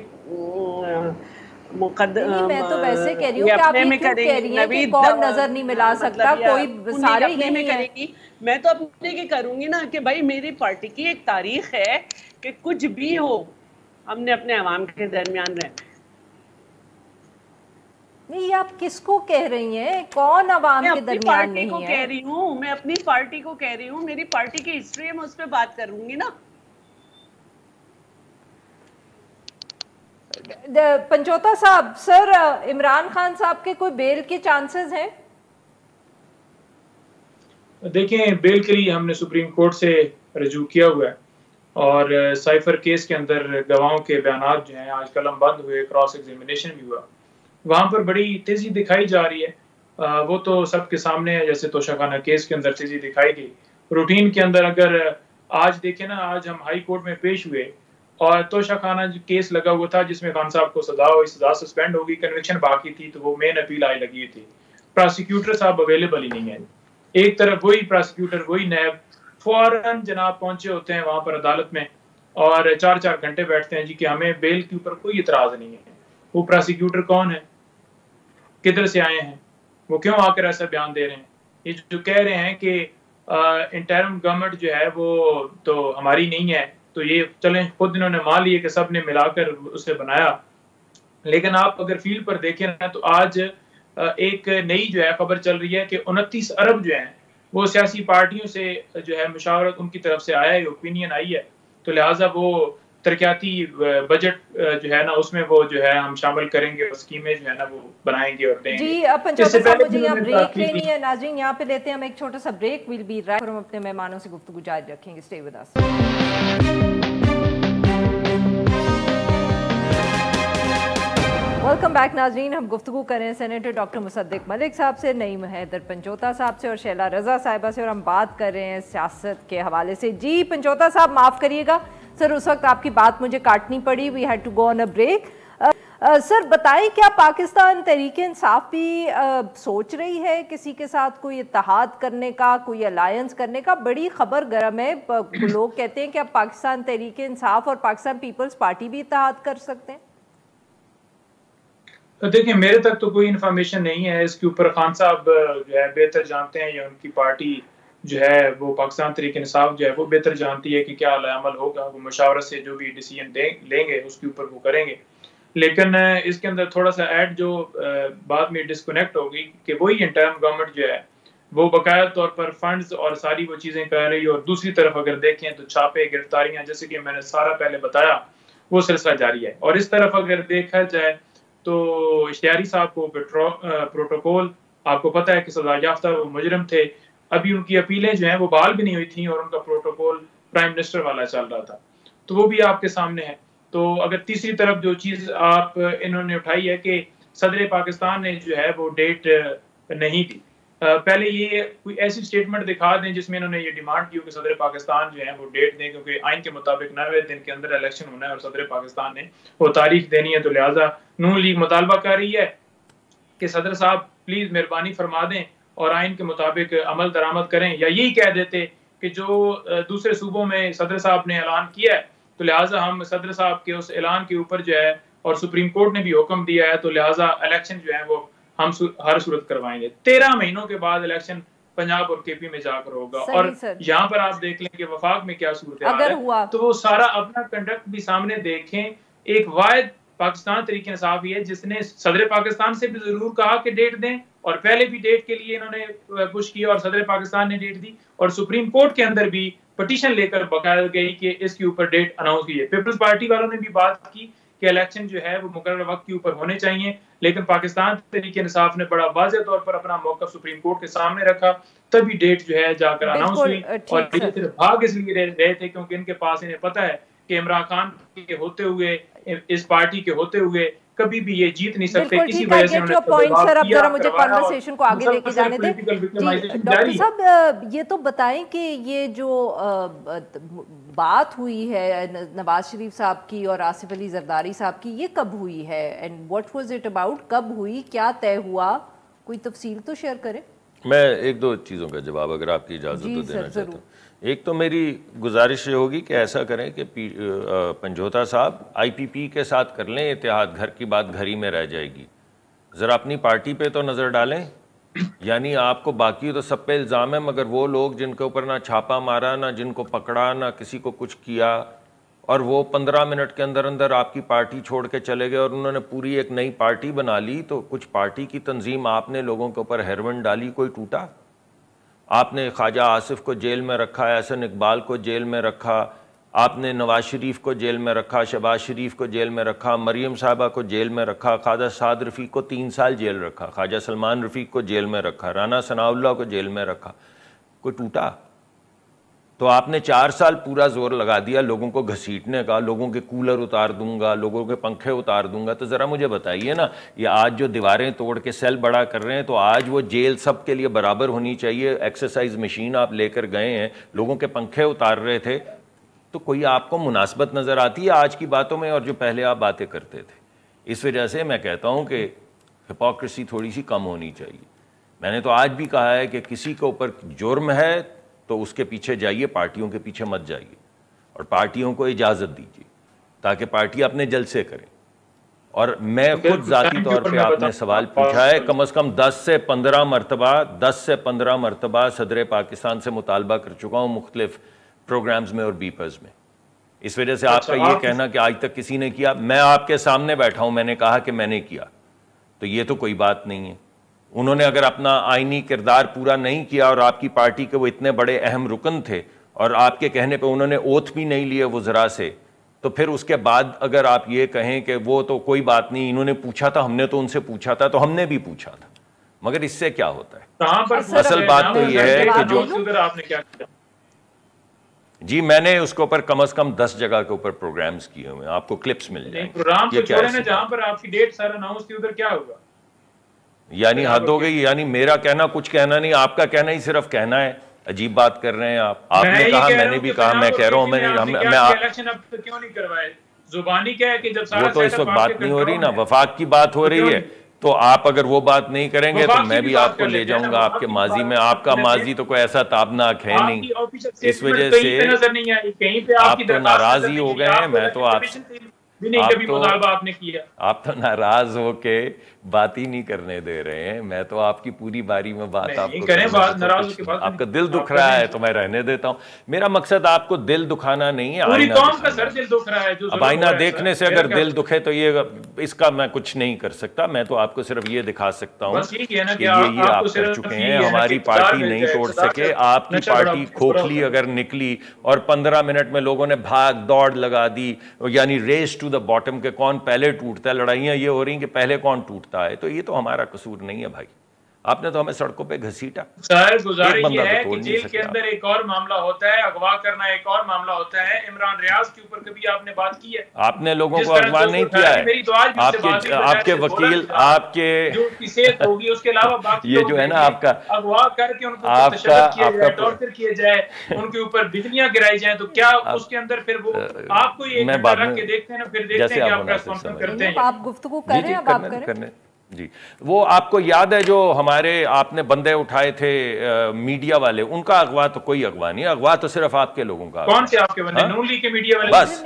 [SPEAKER 1] میں تو ویسے کہہ رہی ہوں کہ آپ یہ کیوں کہہ رہی ہیں کہ کون نظر نہیں ملا سکتا, کوئی سارے یہی ہیں.
[SPEAKER 3] میں تو اپنے کی کروں گی نا کہ بھائی میری پارٹی کی ایک تاریخ ہے کہ کچھ بھی ہو ہم نے اپنے عوام کے درمیان رہنا.
[SPEAKER 1] نہیں, آپ کس کو کہہ رہی ہیں کون عوام کے درمیان نہیں ہے؟
[SPEAKER 3] میں اپنی پارٹی کو کہہ رہی ہوں, میں اپنی پارٹی کو کہہ رہی ہوں, میری پارٹی کی ہسٹری ہے, میں اس پہ بات کروں گی نا.
[SPEAKER 1] پنجوتا صاحب, سر عمران خان صاحب کے کوئی بیل کے چانسز ہیں؟
[SPEAKER 4] دیکھیں, بیل کے لیے ہم نے سپریم کورٹ سے رجوع کیا ہوا ہے, اور سائفر کیس کے اندر گواہوں کے بیانات جو ہیں آج قلم بند ہوئے, کراس ایگزامینیشن بھی ہوا, وہاں پر بڑی تیزی دکھائی جا رہی ہے. وہ تو سب کے سامنے ہے, جیسے توشہ خانہ کیس کے اندر تیزی دکھائی گئی. روٹین کے اندر اگر آج دیکھیں نا, آج ہم ہائی کورٹ میں پیش ہوئے اور توشہ خانہ کیس لگا ہوا تھا جس میں خان صاحب کو سزا ہوئی, سزا سسپینڈ ہوگی, کنوکشن باقی تھی, تو وہ مین اپیل آئی لگی تھی. پراسیکیوٹر صاحب اویلیبل ہی نہیں ہے. ایک طرف وہی پراسیکیوٹر, وہی نیب فوراً جناب پہنچے ہوتے ہیں وہاں پر عدالت میں, اور 4 گھنٹے بیٹھتے ہیں جی کہ ہمیں بیل کے اوپر کوئی اعتراض نہیں ہے. وہ پراسیکیوٹر کون ہے, کدھر سے آئے ہیں, وہ کیوں آ کر ایسا بیان دے رہے ہیں؟ یہ جو کہہ رہے ہیں کہ انٹرم گورنمنٹ جو ہے وہ تو ہماری نہیں ہے, تو یہ چلیں خود انہوں نے مان لیے کہ سب نے ملا کر اسے بنایا. لیکن آپ اگر فیلڈ پر دیکھیں نا, تو آج ایک نئی جو ہے خبر چل رہی ہے کہ 29 ارب جو ہیں وہ سیاسی پارٹیوں سے جو ہے مشاورت ان کی طرف سے آیا ہے, اوپینین آئی ہے, تو لہٰذا وہ ترقیاتی بجٹ جو ہے نا اس میں وہ جو ہے ہم شامل کریں گے, اور اسکیمیں جو ہے نا وہ بنائیں گے اور دیں گے.
[SPEAKER 1] جی پنجوتا صاحب, مجھے یہاں بریک لینی ہے. ناظرین یہاں پہ لیتے ہیں ہم ایک چھوٹا سا بریک. ویل بی رائٹ, اور ہم اپنے مہمانوں سے گفتگو جاری رکھیں گے. Stay with us. Welcome back ناظرین, ہم گفتگو کر رہے ہیں سینیٹر ڈاکٹر مصدق ملک صاحب سے, نعیم حیدر پنجوتا صاحب سے, اور شیلا رضا صاحبہ سے, اور ہم بات کر رہے ہیں سیاست کے حوالے سے. جی پنجوتا صاحب معاف کریے گا سر, اس وقت آپ کی بات مجھے کاٹنی پڑی, we had to go on a break. Sir بتائیں, کیا پاکستان تحریک انصاف بھی سوچ رہی ہے کسی کے ساتھ کوئی اتحاد کرنے کا, کوئی الائنس کرنے کا؟ بڑی خبر گرم ہے, لوگ کہتے ہیں کہ اب پاکستان تحریک انصاف اور پاکستان پیپلز پارٹی بھی اتحاد کر سکتے ہیں.
[SPEAKER 4] دیکھیں, میرے تک تو کوئی انفارمیشن نہیں ہے اس کے اوپر. خان صاحب جو ہے بہتر جانتے ہیں, یا ان کی پارٹی جو ہے وہ پاکستان تحریک انصاف جو ہے وہ بہتر جانتی ہے کہ کیا عمل ہوگا. وہ مشاورت سے جو بھی ڈیسیژن لیں گے اس کے اوپر وہ کریں گے. لیکن اس کے اندر تھوڑا سا ایڈ جو بعد میں ڈسکنیکٹ ہوگی کہ وہی انٹرم گورنمنٹ جو ہے وہ باقاعدہ طور پر فنڈز اور ساری وہ چیزیں کر رہی ہے, اور دوسری طرف اگر دیکھیں تو چھاپے, گرفتاریاں, جیسے کہ میں نے سارا پہلے بتایا, وہ سلسلہ جاری ہے. اور اس طرف اگر دیکھا جائے تو اشتیاری صاحب کو پروٹوکول, آپ کو پتہ ہے کہ سزا یافتہ وہ مجرم تھے, ابھی ان کی اپیلیں جو ہیں وہ بحال بھی نہیں ہوئی تھیں, اور ان کا پروٹوکول پرائم منسٹر والا چل رہا تھا, تو وہ بھی آپ کے سامنے ہے. تو اگر تیسری طرف جو چیز آپ انہوں نے اٹھائی ہے کہ صدر پاکستان نے جو ہے وہ ڈیٹ نہیں دی. پہلے یہ کوئی ایسی سٹیٹمنٹ دکھا دیں جس میں انہوں نے یہ ڈیمانڈ کی کہ صدر پاکستان جو ہے وہ ڈیٹ دیں, کیونکہ آئین کے مطابق 90 دن کے اندر الیکشن ہونا ہے اور صدر پاکستان نے وہ تاریخ دینی ہے. تو لہٰذا نون لیگ مطالبہ کر رہی ہے کہ صدر صاحب پلیز مہربانی فرما دیں اور آئین کے مطابق عمل درآمد کریں, یا یہی کہہ دیتے کہ جو دوسرے صوبوں میں صدر صاحب نے اعلان کیا ہے تو لہٰذا ہم صدر صاحب کے اس اعلان کے اوپر جو ہے, اور سپریم کورٹ نے بھی حکم دیا ہے, تو لہٰذا الیکشن جو ہے وہ ہم ہر صورت کروائیں گے. 13 مہینوں کے بعد الیکشن پنجاب اور کے پی میں جا کر ہوگا. اور یہاں پر آپ دیکھ لیں کہ وفاق میں کیا صورتحال ہے, تو وہ سارا اپنا کنڈکٹ بھی سامنے دیکھیں. ایک واحد پاکستان تحریک انصاف ہی ہے جس نے صدر پاکستان سے بھی ضرور کہا کہ ڈیٹ دیں, اور پہلے بھی ڈیٹ کے لیے انہوں نے پش کیا اور صدر پاکستان نے ڈیٹ دی, اور سپریم کورٹ کے اندر بھی پٹیشن لے کر بقایا گئی کہ اس کے اوپر ڈیٹ اناؤنس کی ہے. پیپلز پارٹی والوں نے بھی بات کی کہ الیکشن جو ہے وہ مقررہ وقت کے اوپر ہونے چاہیے, لیکن پاکستان تحریک انصاف نے بڑا واضح طور پر اپنا موقف سپریم کورٹ کے سامنے رکھا, تبھی ڈیٹ جو ہے جا کر اناؤنس ہوئی. اور یہ صرف بھاگ اس لیے رہے تھے کیونکہ ان کے پاس انہیں پتہ ہے کہ عمران خان کے ہوتے ہوئے, اس پارٹی کے ہوتے ہوئے کبھی بھی یہ جیت نہیں سکتے. کسی وجہ سے
[SPEAKER 1] مجھے کنورسیشن کو آگے لے کے جانے دیں. ڈاکٹر صاحب یہ تو بتائیں کہ یہ جو بات ہوئی ہے نواز شریف صاحب کی اور آصف علی زرداری صاحب کی, یہ کب ہوئی ہے and what was it about, کب ہوئی, کیا طے ہوا, کوئی تفصیل تو شیئر کریں.
[SPEAKER 2] میں ایک دو چیزوں کا جواب اگر آپ کی اجازت تو دینا چاہتا ہوں. ایک تو میری گزارش یہ ہوگی کہ ایسا کریں کہ پنجوتا صاحب آئی پی پی کے ساتھ کر لیں اتحاد, گھر کی بات گھر ہی میں رہ جائے گی. ذرا اپنی پارٹی پہ تو نظر ڈالیں. یعنی آپ کو باقی تو سب پہ الزام ہے, مگر وہ لوگ جن کے اوپر نہ چھاپا مارا, نہ جن کو پکڑا, نہ کسی کو کچھ کیا, اور وہ 15 منٹ کے اندر اندر آپ کی پارٹی چھوڑ کے چلے گئے اور انہوں نے پوری ایک نئی پارٹی بنا لی. تو کچھ پارٹی کی تنظیم آپ نے لوگوں کے اوپر ہیروین ڈالی, کوئی ٹوٹا؟ آپ نے خواجہ آصف کو جیل میں رکھا, احسن اقبال کو جیل میں رکھا, آپ نے نواز شریف کو جیل میں رکھا, شہباز شریف کو جیل میں رکھا, مریم صاحبہ کو جیل میں رکھا, خواجہ سعد رفیق کو 3 سال جیل رکھا, خواجہ سلمان رفیق کو جیل میں رکھا, رانا ثناء اللہ کو جیل میں رکھا. کوئی ٹوٹا؟ تو آپ نے 4 سال پورا زور لگا دیا لوگوں کو گھسیٹنے کا, لوگوں کے کولر اتار دوں گا, لوگوں کے پنکھے اتار دوں گا. تو ذرا مجھے بتائیے نا, یہ آج جو دیواریں توڑ کے سیل بڑا کر رہے ہیں, تو آج وہ جیل سب کے لیے برابر ہونی چاہیے. ایکسرسائز مشین آپ لے کر گئے ہیں, لوگوں کے پنکھے اتار رہے تھے, تو کوئی آپ کو مناسبت نظر آتی ہے آج کی باتوں میں اور جو پہلے آپ باتیں کرتے تھے؟ اس وجہ سے میں کہتا ہوں کہ ہپوکریسی تھوڑی سی کم ہونی چاہیے. میں نے تو آج بھی کہا ہے کہ کسی کے اوپر جرم ہے تو اس کے پیچھے جائیے, پارٹیوں کے پیچھے مت جائیے, اور پارٹیوں کو اجازت دیجیے تاکہ پارٹی اپنے جلسے کریں. اور میں خود ذاتی طور پہ آپ نے سوال پوچھا ہے, کم از کم 10 سے 15 مرتبہ صدر پاکستان سے مطالبہ کر چکا ہوں مختلف پروگرامز میں اور بیپرز میں. اس وجہ سے آپ کا یہ کہنا کہ آج تک کسی نے کیا, میں آپ کے سامنے بیٹھا ہوں, میں نے کہا کہ میں نے کیا, تو یہ تو کوئی بات نہیں ہے. انہوں نے اگر اپنا آئینی کردار پورا نہیں کیا اور آپ کی پارٹی کے وہ اتنے بڑے اہم رکن تھے اور آپ کے کہنے پہ انہوں نے اوتھ بھی نہیں لیے وزراء سے, تو پھر اس کے بعد اگر آپ یہ کہیں کہ وہ تو کوئی بات نہیں, انہوں نے پوچھا تھا, ہم نے تو ان سے پوچھا تھا, تو ہم نے بھی پوچھا تھا, مگر اس سے کیا ہوتا ہے؟ اصل بات تو یہ ہے کہ جو جی میں نے اس کے اوپر کم از کم 10 جگہ کے اوپر پروگرامز کیے ہوئے ہیں, آپ کو کلپس مل جائیں گے.
[SPEAKER 4] پروگرام تو چھوڑے نا جہاں پر آپ کی ڈیٹ سر اناؤنس کی, ادھر کیا ہوگا؟
[SPEAKER 2] یعنی حد ہو گئی. یعنی میرا کہنا کچھ کہنا نہیں, آپ کا کہنا ہی صرف کہنا ہے. عجیب بات کر رہے ہیں آپ. آپ نے کہا, میں نے بھی کہا, میں کہہ رہا ہوں, وہ تو اس وقت بات نہیں ہو رہی نا, وفاق کی بات ہو رہی ہے. تو آپ اگر وہ بات نہیں کریں گے تو میں بھی آپ کو لے جاؤں گا آپ کے ماضی میں. آپ کا ماضی تو کوئی ایسا تابناک ہے نہیں, اس وجہ سے آپ تو ناراض ہی ہو گئے ہیں. میں تو آپ تو ناراض ہو کے بات ہی نہیں کرنے دے رہے ہیں. میں تو آپ کی پوری باری میں بات آپ کو, آپ کا دل دکھ رہا ہے تو میں رہنے دیتا ہوں. میرا مقصد آپ کو دل دکھانا نہیں ہے, اب آئینہ دیکھنے سے اگر دل دکھے تو یہ اس کا میں کچھ نہیں کر سکتا. میں تو آپ کو صرف یہ دکھا سکتا ہوں کہ یہ آپ کر چکے ہیں, ہماری پارٹی نہیں توڑ سکے. آپ کی پارٹی کھوکھلی اگر نکلی اور 15 منٹ میں لوگوں نے بھاگ دوڑ لگا دی, یعنی ریس ٹو دا باٹم کہ کون پہلے ٹوٹتا ہے, لڑائیاں یہ ہو رہی ہیں کہ پہلے کون ٹوٹتا ہے, تو یہ تو ہمارا قصور نہیں ہے بھائی. آپ نے تو ہمیں سڑکوں پہ گھسیٹا.
[SPEAKER 4] سر گزارش یہ ہے کہ جیل کے اندر ایک اور معاملہ ہوتا ہے, اغوا کرنا ایک اور معاملہ ہوتا ہے. عمران ریاض کے اوپر کبھی آپ نے بات کی ہے؟
[SPEAKER 2] آپ نے لوگوں کو اغوا نہیں کیا ہے. آپ کے وکیل, آپ کے
[SPEAKER 4] جو اس کی صحت ہوگی, اس کے علاوہ باقی
[SPEAKER 2] یہ جو ہے نا آپ کا
[SPEAKER 4] اغوا کر کے ان کو تشدد کیا جائے, ٹارچر کیا جائے, ان کے اوپر بجلیاں گرائی جائیں, تو کیا اس کے اندر پھر وہ آپ کو یہ رکھ کے دیکھتے ہیں, پھر دیکھتے ہیں کہ آپ پریس کانفرنس کرتے ہیں.
[SPEAKER 1] آپ گفتگو کر رہے ہیں, اب آپ کریں.
[SPEAKER 2] جی, وہ آپ کو یاد ہے جو ہمارے آپ نے بندے اٹھائے تھے میڈیا والے, ان کا اغوا تو کوئی اغوا نہیں. اغوا تو صرف آپ کے لوگوں کا.
[SPEAKER 4] کون سے آپ کے بندے؟ نون لیگ کے میڈیا والے.
[SPEAKER 2] بس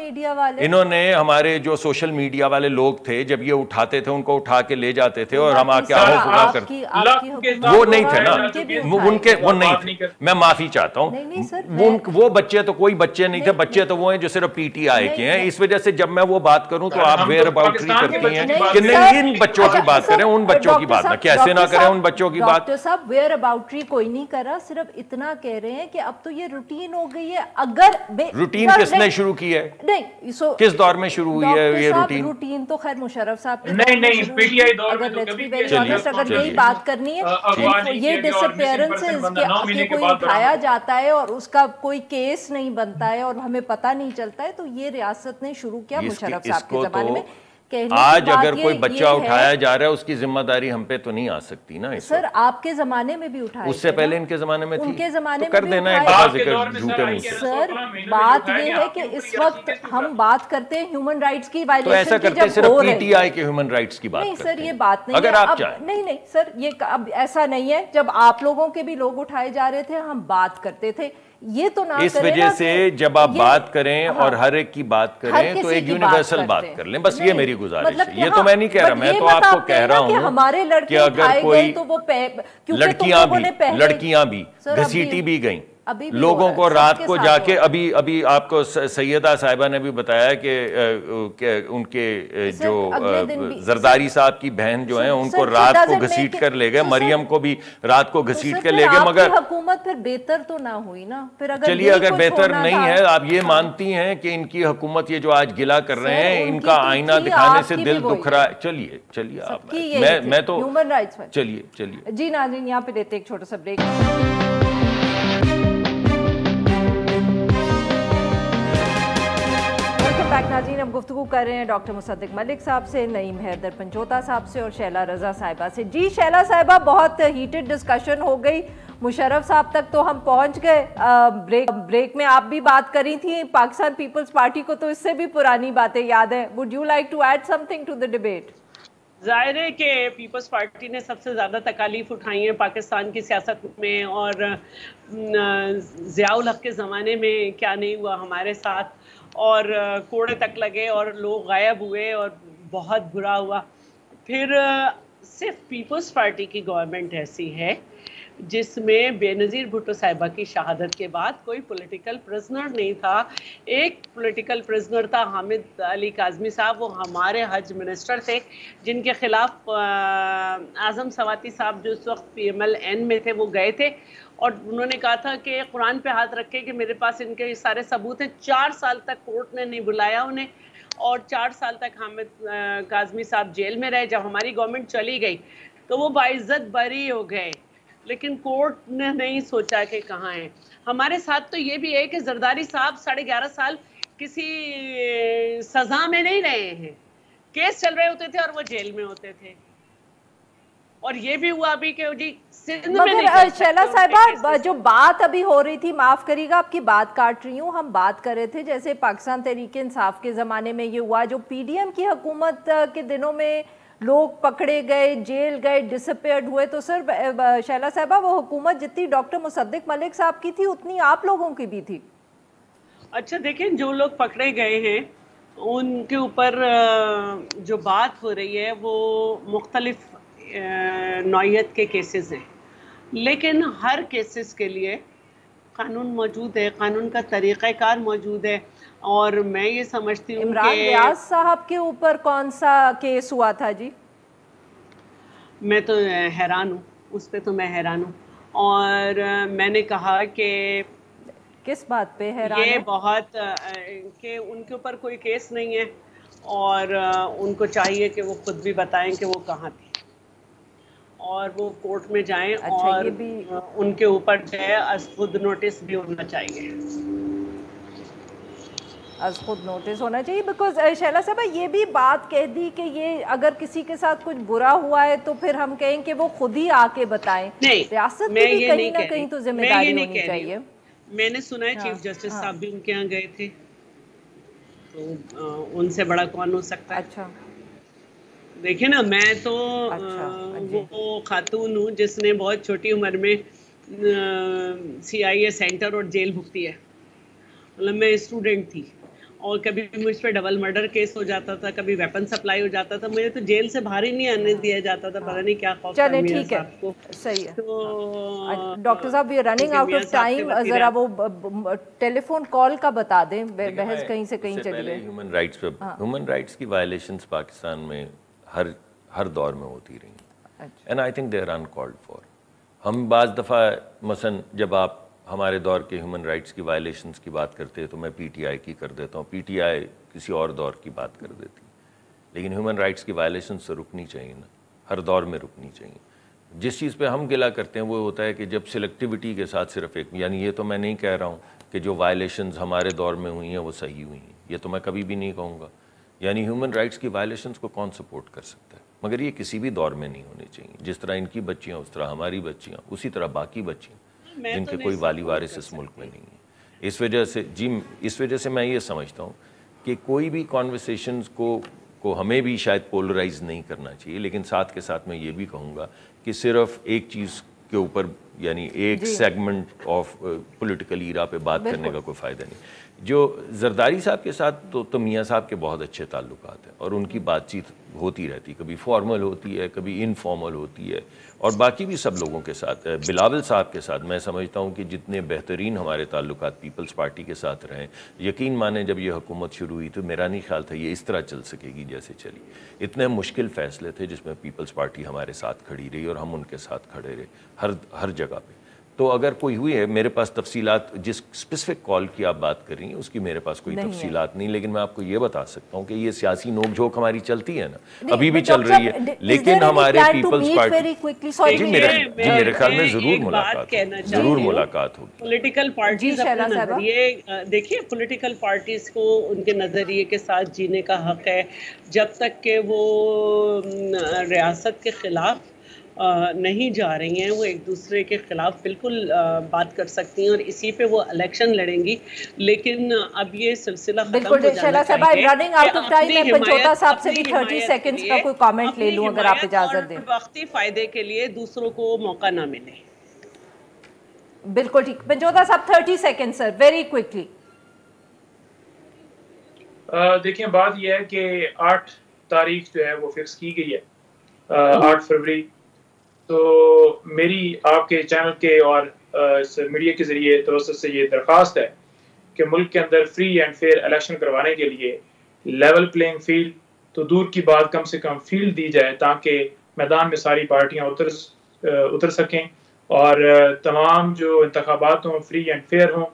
[SPEAKER 2] انہوں نے ہمارے جو سوشل میڈیا والے لوگ تھے, جب یہ اٹھاتے تھے ان کو اٹھا کے لے جاتے تھے اور ہم آ کے آہو پکار کرتے. وہ نہیں تھے نا, ان کے وہ نہیں تھے. میں معافی چاہتا ہوں, وہ بچے تو کوئی بچے نہیں تھے. بچے تو وہ ہیں جو صرف پی ٹی آئی کے ہیں. اس وجہ سے جب میں وہ بات کروں تو آپ ویئر اباؤٹری کرتی ہیں کہ نہیں, ان بچوں کی بات کریں, ان بچوں کی بات نہ, کیسے نہ کریں ان بچوں کی بات.
[SPEAKER 1] ڈاکٹر صاحب ویئر اباؤٹری کوئی نہیں کر رہا, صرف اتنا کہہ رہے ہیں کہ اب تو یہ روٹین ہو گئی ہے. اگر
[SPEAKER 2] روٹین کس نے شروع کی ہے, کس دور میں شروع ہوئی ہے یہ روٹین؟
[SPEAKER 1] روٹین تو خیر مشرف صاحب
[SPEAKER 4] نہیں پی ٹی آئی دور میں تو کبھی
[SPEAKER 1] اگر یہی بات کرنی ہے, یہ ڈس اپیئرنسز کے کوئی اٹھایا جاتا ہے اور اس کا کوئی کیس نہیں بنتا ہے اور ہمیں پتہ نہیں چلتا ہے, تو یہ ریاست نے شروع کیا مشرف صاحب کے زمانے میں.
[SPEAKER 2] آج اگر کوئی بچہ اٹھایا جا رہا ہے, اس کی ذمہ داری ہم پہ تو نہیں آ سکتی نا.
[SPEAKER 1] سر آپ کے زمانے میں بھی اٹھایا,
[SPEAKER 2] اس سے پہلے ان کے زمانے میں تھی,
[SPEAKER 1] ان کے زمانے
[SPEAKER 2] کر دینا ہے جھوٹے منہ سے.
[SPEAKER 1] سر بات یہ ہے کہ اس وقت ہم بات کرتے ہیں ہیومن رائٹس کی وائلیشن
[SPEAKER 2] کی, تو ایسا کرتے صرف پی ٹی آئی کے ہیومن رائٹس کی بات
[SPEAKER 1] نہیں
[SPEAKER 2] کرتے ہیں.
[SPEAKER 1] سر یہ بات نہیں
[SPEAKER 2] اگر
[SPEAKER 1] ہے,
[SPEAKER 2] آپ چاہیں.
[SPEAKER 1] نہیں سر یہ اب ایسا نہیں ہے. جب آپ لوگوں کے بھی لوگ اٹھائے جا رہے تھے ہم بات کرتے تھے, یہ تو نہ
[SPEAKER 2] اس وجہ سے جب آپ بات کریں اور ہر ایک کی بات کریں تو ایک یونیورسل بات کر لیں, بس یہ میری گزارش ہے. یہ تو میں نہیں کہہ رہا, میں تو آپ کو کہہ رہا ہوں کہ اگر کوئی لڑکیاں بھی گھسیٹی بھی گئیں, لوگوں کو رات کو جا کے, ابھی آپ کو سیدہ صاحبہ نے بھی بتایا کہ ان کے جو زرداری صاحب کی بہن جو ہیں ان کو رات کو گھسیٹ کر لے گئے, مریم کو بھی رات کو گھسیٹ کر لے گئے. مگر
[SPEAKER 1] حکومت پھر بہتر تو نہ ہوئی نا.
[SPEAKER 2] چلیے اگر بہتر نہیں ہے, آپ یہ مانتی ہیں کہ ان کی حکومت یہ جو آج گلہ کر رہے ہیں, ان کا آئینہ دکھانے سے دل دکھ رہا ہے. چلیے آپ, میں تو چلیے
[SPEAKER 1] جی ناظرین یہاں پہ دیتے ایک چھوٹا سا بریک. ناظرین ہم گفتگو کر رہے ہیں ڈاکٹر مصدق ملک صاحب سے, نعیم حیدر پنجوتا صاحب سے اور شیلا رضا صاحبہ سے. جی شیلا صاحبہ, بہت ہیٹڈ ڈسکشن ہو گئی, مشرف صاحب تک تو ہم پہنچ گئے. بریک میں آپ بھی بات کری تھی, پاکستان پیپلز پارٹی کو تو اس سے بھی پرانی باتیں یاد ہیں. Would you like to add something to the debate?
[SPEAKER 3] ظاہر ہے کہ پیپلز پارٹی نے سب سے زیادہ تکالیف اٹھائی ہیں پاکستان کی سیاست میں, اور ضیاء الحق کے زمانے میں کیا نہیں ہوا ہمارے ساتھ, اور کوڑے تک لگے اور لوگ غائب ہوئے اور بہت برا ہوا. پھر صرف پیپلز پارٹی کی گورنمنٹ ایسی ہے جس میں بے نظیر بھٹو صاحبہ کی شہادت کے بعد کوئی پولیٹیکل پرزنر نہیں تھا. ایک پولیٹیکل پرزنر تھا حامد علی کاظمی صاحب, وہ ہمارے حج منسٹر تھے, جن کے خلاف اعظم سواتی صاحب جو اس وقت پی ایم ایل این میں تھے وہ گئے تھے اور انہوں نے کہا تھا کہ قرآن پہ ہاتھ رکھے کہ میرے پاس ان کے سارے ثبوت ہیں. 4 سال تک کورٹ نے نہیں بلایا انہیں, اور 4 سال تک حامد کاظمی صاحب جیل میں رہے. جب ہماری گورنمنٹ چلی گئی تو وہ باعزت بری ہو گئے, لیکن کورٹ نے نہیں سوچا کہ کہاں ہیں. ہمارے ساتھ تو یہ بھی ہے کہ زرداری صاحب 11.5 سال کسی سزا میں نہیں رہے ہیں, کیس چل رہے ہوتے تھے اور وہ جیل میں ہوتے تھے. اور یہ بھی ہوا ابھی کہ جی سندھ میں
[SPEAKER 1] مگر شیلا صاحبہ جو بات ابھی ہو رہی تھی, معاف کریے گا آپ کی بات کاٹ رہی ہوں, ہم بات کر رہے تھے جیسے پاکستان تحریک انصاف کے زمانے میں یہ ہوا, جو پی ڈی ایم کی حکومت کے دنوں میں لوگ پکڑے گئے, جیل گئے, ڈس اپیئرڈ ہوئے. تو سر شیلا صاحبہ وہ حکومت جتنی ڈاکٹر مصدق ملک صاحب کی تھی اتنی آپ لوگوں کی بھی تھی.
[SPEAKER 3] اچھا دیکھیں, جو لوگ پکڑے گئے ہیں ان کے اوپر جو بات ہو رہی ہے وہ مختلف نوعیت کے کیسز ہیں, لیکن ہر کیسز کے لیے قانون موجود ہے, قانون کا طریقہ کار موجود ہے. اور میں یہ سمجھتی ہوں کہ
[SPEAKER 1] عمران ریاض صاحب کے اوپر کون سا کیس ہوا تھا جی؟
[SPEAKER 3] میں تو حیران ہوں, اس پہ تو میں حیران ہوں, اور میں نے کہا کہ
[SPEAKER 1] کس بات پہ حیران ہے؟
[SPEAKER 3] یہ بہت کہ ان کے اوپر کوئی کیس نہیں ہے, اور ان کو چاہیے کہ وہ خود بھی بتائیں کہ وہ کہاں تھے. اور وہ کورٹ میں جائیں
[SPEAKER 1] اچھا،
[SPEAKER 3] اور
[SPEAKER 1] یہ بھی
[SPEAKER 3] ان کے اوپر جو ہے از خود نوٹس بھی ہونا چاہیے،
[SPEAKER 1] از خود نوٹس ہونا چاہیے، بیکاز شیلا صاحبہ یہ بھی بات کہہ دی کہ یہ اگر کسی کے ساتھ کچھ برا ہوا ہے تو پھر ہم کہیں کہ وہ خود ہی آ کے بتائیں. ریاست کی بھی کہیں نہ کہیں تو ذمہ داری ہونی چاہیے.
[SPEAKER 3] میں نے سنا ہے چیف جسٹس صاحب بھی ان کے یہاں گئے تھے، تو ان سے بڑا کون ہو سکتا ہے؟
[SPEAKER 1] اچھا
[SPEAKER 3] دیکھیں نا، میں تو وہ خاتون ہوں جس نے بہت چھوٹی عمر میں CIA سینٹر اور جیل بھگتی ہے. مطلب میں اسٹوڈنٹ تھی اور کبھی مجھ پہ ڈبل مرڈر کیس ہو جاتا تھا، کبھی ویپن سپلائی ہو جاتا تھا، مجھے تو جیل سے باہر ہی نہیں آنے دیا جاتا تھا. پتہ نہیں کیا خوف تھا میاں صاحب کو.
[SPEAKER 1] صحیح ہے.
[SPEAKER 3] تو
[SPEAKER 1] ڈاکٹر صاحب we are running out of time, ذرا وہ ٹیلی فون کال کا بتا دیں، بحث کہیں سے کہیں چلی گئی.
[SPEAKER 2] ہیومن رائٹس پہ، ہیومن رائٹس کی وائلیشنز پاکستان میں ہر دور میں ہوتی رہی، and I think they are uncalled for. ہم بعض دفعہ مثلا جب آپ ہمارے دور کے ہیومن رائٹس کی وائلیشنز کی بات کرتے ہیں تو میں PTI کی کر دیتا ہوں، PTI کسی اور دور کی بات کر دیتی، لیکن ہیومن رائٹس کی وائلیشنز تو رکنی چاہیے نا، ہر دور میں رکنی چاہیے. جس چیز پہ ہم گلا کرتے ہیں وہ ہوتا ہے کہ جب سلیکٹیوٹی کے ساتھ صرف ایک، یعنی یہ تو میں نہیں کہہ رہا ہوں کہ جو وائلیشنز ہمارے دور میں ہوئی ہیں وہ صحیح ہوئی ہیں، یہ تو میں کبھی بھی نہیں کہوں گا. یعنی ہیومن رائٹس کی وائلیشنز کو کون سپورٹ کر سکتا ہے؟ مگر یہ کسی بھی دور میں نہیں ہونی چاہیے. جس طرح ان کی بچیاں اس طرح ہماری بچیاں، اسی طرح باقی بچیاں جن کے کوئی والی وارث اس ملک میں نہیں ہے. اس وجہ سے میں یہ سمجھتا ہوں کہ کوئی بھی کانورسیشنز کو ہمیں بھی شاید پولرائز نہیں کرنا چاہیے، لیکن ساتھ کے ساتھ میں یہ بھی کہوں گا کہ صرف ایک چیز کے اوپر، یعنی ایک سیگمنٹ آف پولیٹیکل ایرا پہ بات کرنے کا کوئی فائدہ نہیں. جو زرداری صاحب کے ساتھ تو میاں صاحب کے بہت اچھے تعلقات ہیں اور ان کی بات چیت ہوتی رہتی، کبھی فارمل ہوتی ہے، کبھی انفارمل ہوتی ہے، اور باقی بھی سب لوگوں کے ساتھ. بلاول صاحب کے ساتھ میں سمجھتا ہوں کہ جتنے بہترین ہمارے تعلقات پیپلز پارٹی کے ساتھ رہیں، یقین مانیں جب یہ حکومت شروع ہوئی تو میرا نہیں خیال تھا یہ اس طرح چل سکے گی جیسے چلی. اتنے مشکل فیصلے تھے جس میں پیپلز پارٹی ہمارے ساتھ کھڑی رہی اور ہم ان کے ساتھ کھڑے رہے ہر جگہ پہ. تو اگر کوئی ہوئی ہے، میرے پاس تفصیلات، جس اسپیسیفک کال کی آپ بات کر رہی ہیں اس کی میرے پاس کوئی تفصیلات نہیں، لیکن میں آپ کو یہ بتا سکتا ہوں کہ یہ سیاسی نوک جھوک ہماری چلتی ہے نا، ابھی بھی چل رہی ہے، لیکن ہمارے پیپلز پارٹی جی میرے خیال میں ضرور ملاقات ہوگی.
[SPEAKER 3] پولیٹیکل پارٹیز اپنے نظریے، دیکھیے پولیٹیکل پارٹیز کو ان کے نظریے کے ساتھ جینے کا حق ہے، جب تک کہ وہ ریاست کے خلاف نہیں جا رہی ہیں. وہ ایک دوسرے کے خلاف بالکل بات کر سکتی ہیں اور اسی پہ وہ الیکشن لڑیں گی. لیکن اب یہ سلسلہ ختم ہو جانا چاہیے.
[SPEAKER 1] میں پنچوتا صاحب سے بھی 30 سیکنڈز کا کوئی کامنٹ لے لوں اگر آپ اجازت دیں.
[SPEAKER 3] وقتی فائدے کے لیے دوسروں کو موقع نہ ملے.
[SPEAKER 1] بالکل ٹھیک. پنچوتا صاحب 30 سیکنڈ سر، ویری کوئکلی.
[SPEAKER 4] دیکھیں بات یہ ہے کہ 8 تاریخ جو ہے وہ فکس کی گئی ہے، 8 فروری. تو میری آپ کے چینل کے اور میڈیا کے ذریعے توسط سے یہ درخواست ہے کہ ملک کے اندر فری اینڈ فیئر الیکشن کروانے کے لیے لیول پلینگ فیلڈ تو دور کی بات، کم سے کم فیلڈ دی جائے تاکہ میدان میں ساری پارٹیاں اتر سکیں اور تمام جو انتخابات ہوں فری اینڈ فیئر ہوں.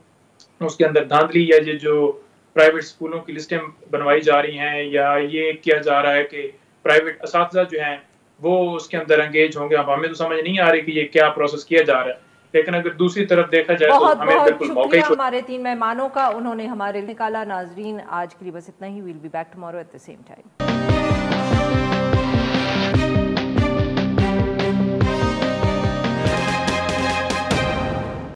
[SPEAKER 4] اس کے اندر دھاندلی یا یہ جو پرائیویٹ اسکولوں کی لسٹیں بنوائی جا رہی ہیں یا یہ کیا جا رہا ہے کہ پرائیویٹ اساتذہ جو ہیں وہ اس کے اندر انگیج ہوں گے، اب ہمیں تو سمجھ نہیں آ رہی کہ یہ کیا پروسیس کیا جا رہا ہے. لیکن اگر دوسری طرف دیکھا جائے تو ہمیں بالکل موقع ہی.
[SPEAKER 1] ہمارے 3 مہمانوں کا انہوں نے ہمارے نکالا. ناظرین آج کے لیے بس اتنا ہی. We'll be back tomorrow at the same time.